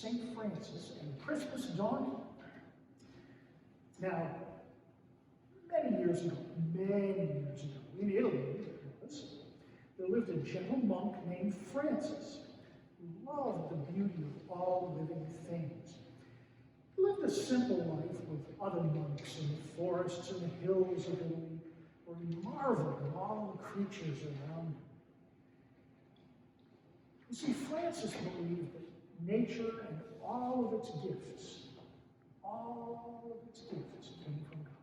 St. Francis and the Christmas donkey. Now, many years ago, in Italy, there lived a gentle monk named Francis who loved the beauty of all living things. He lived a simple life with other monks in the forests and the hills of Italy, where he marveled at all the creatures around him. You see, Francis believed that nature and all of its gifts came from God.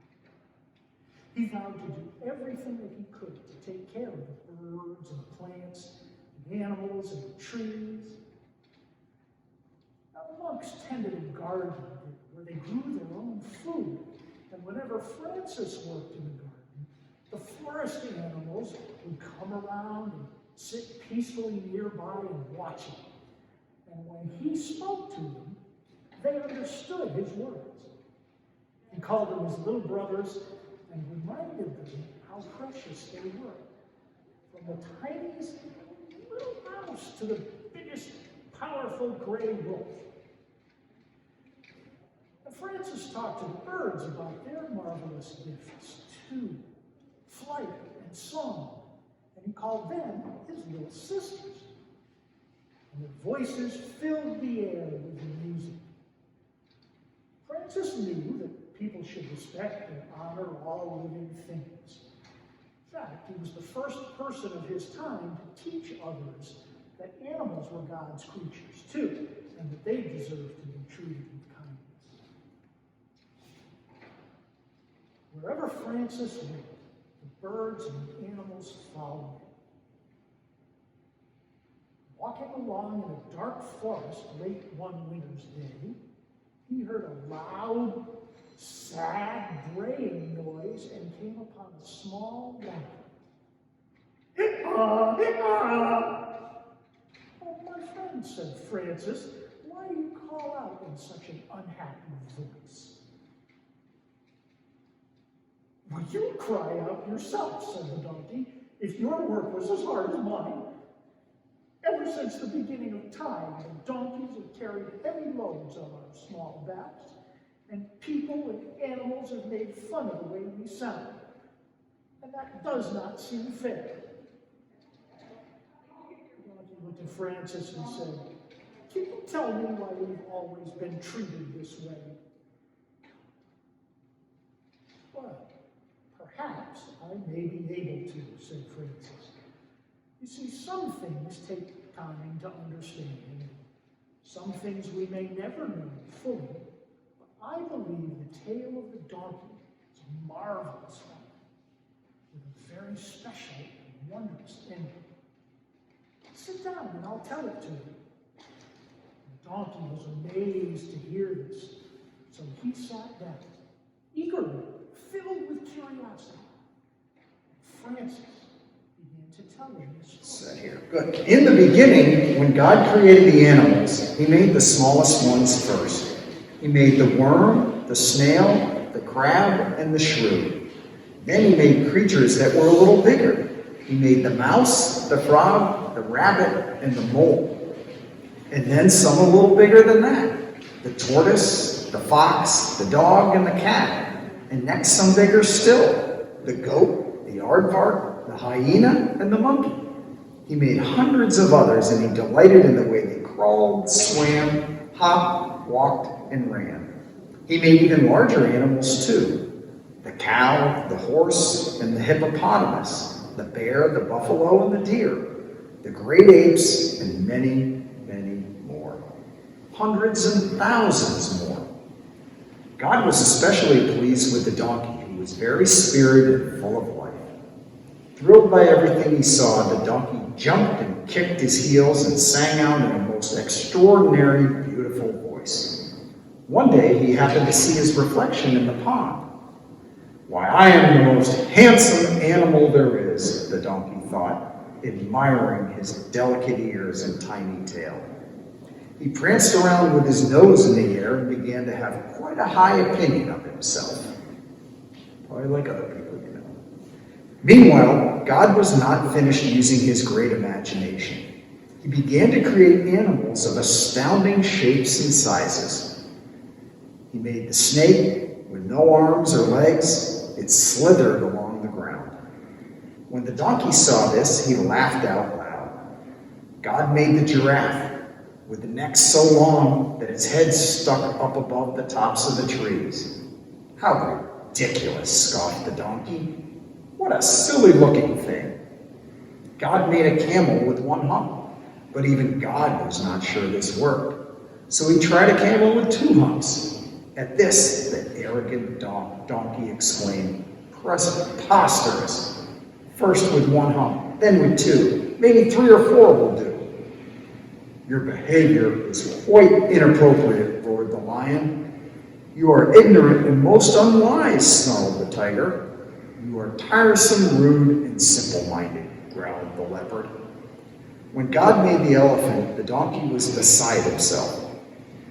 He vowed to do everything that he could to take care of the birds and plants, the animals and the trees. Now, the monks tended a garden where they grew their own food, and whenever Francis worked in the garden, the forest animals would come around and sit peacefully nearby and watch him. And when he spoke to them, they understood his words. He called them his little brothers and reminded them how precious they were. From the tiniest little mouse to the biggest, powerful gray wolf. And Francis talked to the birds about their marvelous gifts, too. Flight and song. And he called them his little sisters. And their voices filled the air with the music. Francis knew that people should respect and honor all living things. In fact, he was the first person of his time to teach others that animals were God's creatures too, and that they deserved to be treated with kindness. Wherever Francis went, the birds and the animals followed him. Walking along in a dark forest late one winter's day, he heard a loud, sad braying noise and came upon a small rabbit. Oh, my friend, said Francis, why do you call out in such an unhappy voice? Well, you cry out yourself, said the donkey, if your work was as hard as mine. Ever since the beginning of time, the donkeys have carried heavy loads on our small backs, and people and animals have made fun of the way we sound. And that does not seem fair. The donkey looked at Francis and said, can you tell me why we've always been treated this way? Well, perhaps I may be able to, said Francis. You see, some things take time to understand. Some things we may never know fully. But I believe the tale of the donkey is a marvelous one, with a very special and wondrous ending. Sit down and I'll tell it to you. The donkey was amazed to hear this, so he sat down, eagerly, filled with curiosity. Francis began to tell him his story. Sit here. Good. In the beginning, when God created the animals, he made the smallest ones first. He made the worm, the snail, the crab, and the shrew. Then he made creatures that were a little bigger. He made the mouse, the frog, the rabbit, and the mole. And then some a little bigger than that. The tortoise, the fox, the dog, and the cat. And next some bigger still. The goat, the aardvark, the hyena, and the monkey. He made hundreds of others, and he delighted in the way they crawled, swam, hopped, walked, and ran. He made even larger animals too. The cow, the horse, and the hippopotamus, the bear, the buffalo, and the deer, the great apes, and many, many more. Hundreds and thousands more. God was especially pleased with the donkey, who was very spirited and full of life. Thrilled by everything he saw, the donkey jumped and kicked his heels and sang out in a most extraordinary, beautiful voice. One day, he happened to see his reflection in the pond. Why, I am the most handsome animal there is, the donkey thought, admiring his delicate ears and tiny tail. He pranced around with his nose in the air and began to have quite a high opinion of himself. Probably like other people, you know. Meanwhile, God was not finished using his great imagination. He began to create animals of astounding shapes and sizes. He made the snake with no arms or legs. It slithered along the ground. When the donkey saw this, he laughed out loud. God made the giraffe with the neck so long that its head stuck up above the tops of the trees. How ridiculous, scoffed the donkey. What a silly-looking thing. God made a camel with one hump, but even God was not sure this worked. So he tried a camel with 2 humps. At this, the arrogant donkey exclaimed, preposterous. First with 1 hump, then with 2. Maybe 3 or 4 will do. Your behavior is quite inappropriate, roared the lion. You are ignorant and most unwise, snarled the tiger. You are tiresome, rude, and simple-minded, growled the leopard. When God made the elephant, the donkey was beside himself.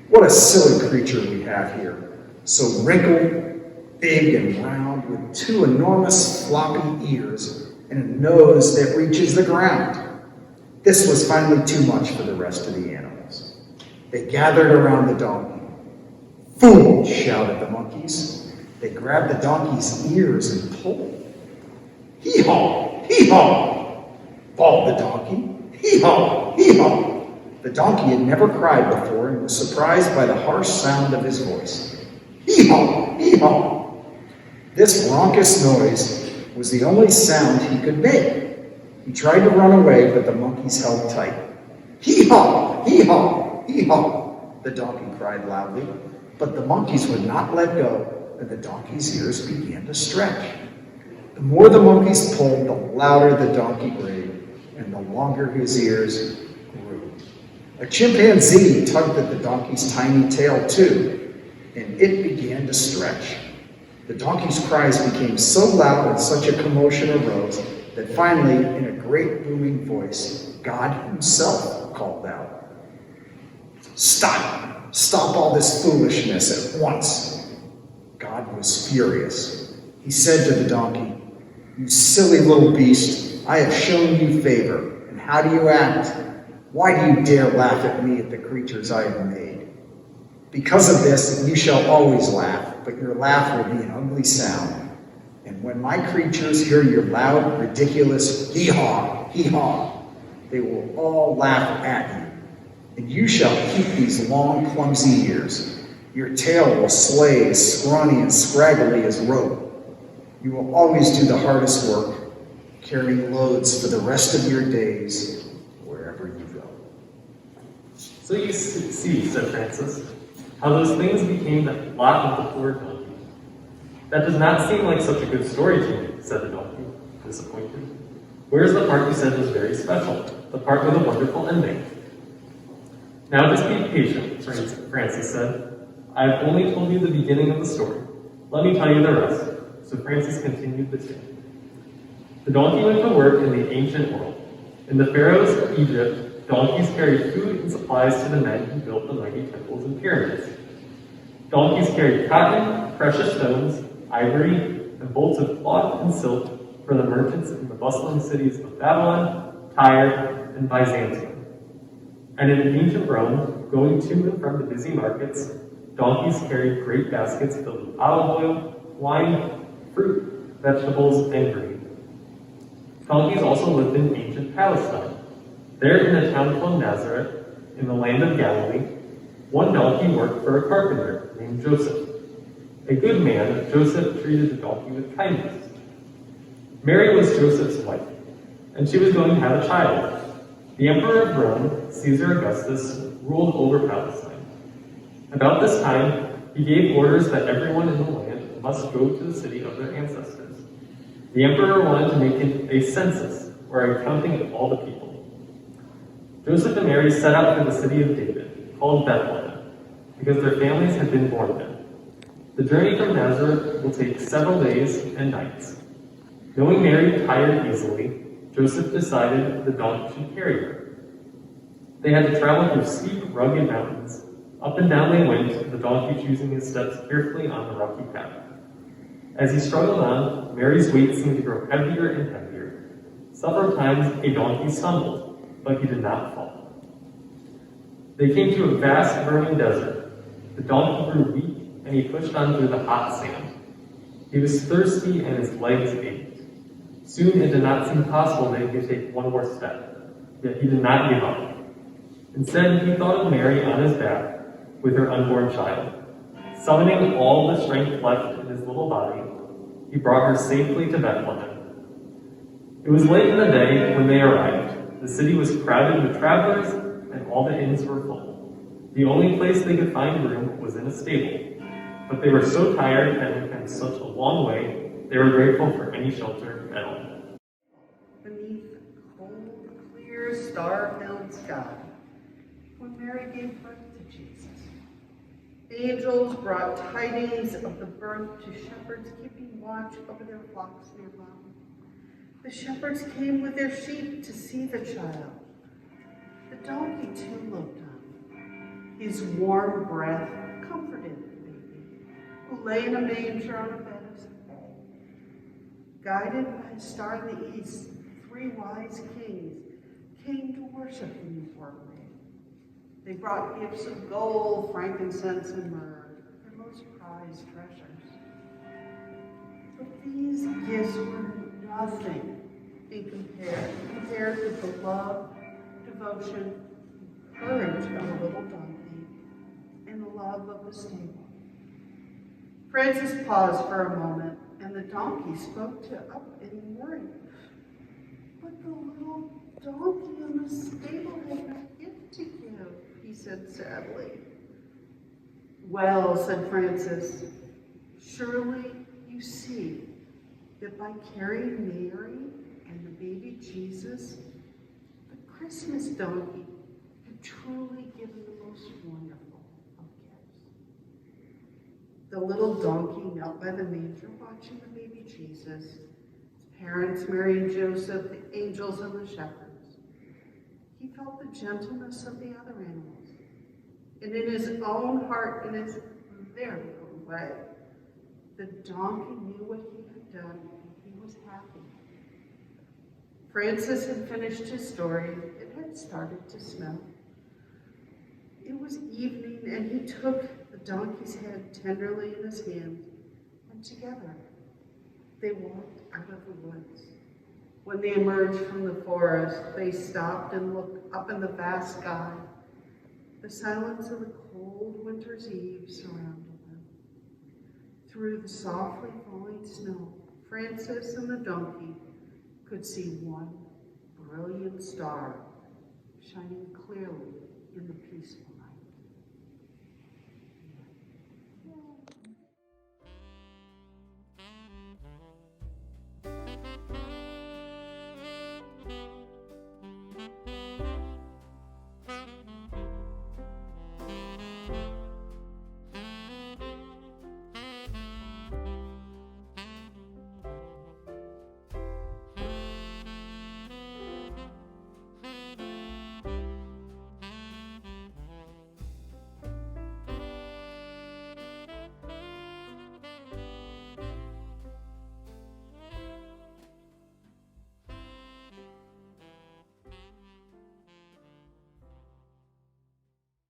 What a silly creature we have here. So wrinkled, big and round, with 2 enormous floppy ears and a nose that reaches the ground. This was finally too much for the rest of the animals. They gathered around the donkey. Fool, shouted the monkeys. They grabbed the donkey's ears and pulled. Hee-haw, hee-haw, bawled the donkey. Hee-haw, hee-haw. The donkey had never cried before and was surprised by the harsh sound of his voice. Hee-haw, hee-haw. This raucous noise was the only sound he could make. He tried to run away, but the monkeys held tight. Hee-haw, hee-haw, hee-haw, the donkey cried loudly. But the monkeys would not let go, and the donkey's ears began to stretch. The more the monkeys pulled, the louder the donkey brayed, and the longer his ears grew. A chimpanzee tugged at the donkey's tiny tail too, and it began to stretch. The donkey's cries became so loud and such a commotion arose that finally, in a great booming voice, God himself called out, Stop! Stop all this foolishness at once! God was furious. He said to the donkey, You silly little beast, I have shown you favor, and how do you act? Why do you dare laugh at me, at the creatures I have made? Because of this, you shall always laugh, but your laugh will be an ugly sound. And when my creatures hear your loud, ridiculous hee-haw, hee-haw, they will all laugh at you. And you shall keep these long, clumsy ears. Your tail will sway as scrawny and scraggly as rope. You will always do the hardest work, carrying loads for the rest of your days, wherever you go. So you see, said Francis, how those things became the lot of the poor donkey. That does not seem like such a good story to me, said the donkey, disappointed. Where's the part you said was very special? The part with a wonderful ending? Now just be patient, Francis said. I have only told you the beginning of the story. Let me tell you the rest. So Francis continued the tale. The donkey went to work in the ancient world. In the pharaohs of Egypt, donkeys carried food and supplies to the men who built the mighty temples and pyramids. Donkeys carried cotton, precious stones, ivory, and bolts of cloth and silk for the merchants in the bustling cities of Babylon, Tyre, and Byzantium. And in ancient Rome, going to and from the busy markets, donkeys carried great baskets filled with olive oil, wine, fruit, vegetables, and grain. Donkeys also lived in ancient Palestine. There in a town called Nazareth, in the land of Galilee, one donkey worked for a carpenter named Joseph. A good man, Joseph treated the donkey with kindness. Mary was Joseph's wife, and she was going to have a child. The emperor of Rome, Caesar Augustus, ruled over Palestine. About this time, he gave orders that everyone in the land must go to the city of their ancestors. The emperor wanted to make a census, or a counting of all the people. Joseph and Mary set out for the city of David, called Bethlehem, because their families had been born there. The journey from Nazareth will take several days and nights. Knowing Mary tired easily, Joseph decided the donkey should carry her. They had to travel through steep, rugged mountains. Up and down they went, the donkey choosing his steps carefully on the rocky path. As he struggled on, Mary's weight seemed to grow heavier and heavier. Several times a donkey stumbled, but he did not fall. They came to a vast burning desert. The donkey grew weak, and he pushed on through the hot sand. He was thirsty, and his legs ached. Soon it did not seem possible that he could take one more step, yet he did not give up. Instead, he thought of Mary on his back with her unborn child. Summoning all the strength left in his little body, he brought her safely to Bethlehem. It was late in the day when they arrived. The city was crowded with travelers, and all the inns were full. The only place they could find room was in a stable. But they were so tired, having come such a long way, they were grateful for any shelter at all. Beneath a cold, clear, star-filled sky, when Mary gave birth to Jesus. Angels brought tidings of the birth to shepherds keeping watch over their flocks nearby. The shepherds came with their sheep to see the child. The donkey too looked up. His warm breath comforted the baby, who lay in a manger on a bed of hay. Guided by a star in the east, 3 wise kings came to worship the newborn babe. They brought gifts of gold, frankincense, and myrrh, their most prized treasures. But these gifts were nothing compared with the love, devotion, courage of a little donkey and the love of the stable. Francis paused for a moment, and the donkey spoke to up and worried. But the little donkey in the stable had no gift to give, he said sadly. Well, said Francis, surely you see that by carrying Mary and the baby Jesus, the Christmas donkey had truly given the most wonderful of gifts. The little donkey knelt by the manger watching the baby Jesus, his parents, Mary and Joseph, the angels and the shepherds. He felt the gentleness of the other animals, and in his own heart, in his very own way, the donkey knew what he had done, and he was happy. Francis had finished his story. It had started to snow. It was evening, and he took the donkey's head tenderly in his hand, and together they walked out of the woods. When they emerged from the forest, they stopped and looked up in the vast sky. The silence of the cold winter's eve surrounded them. Through the softly falling snow, Francis and the donkey could see one brilliant star shining clearly in the peaceful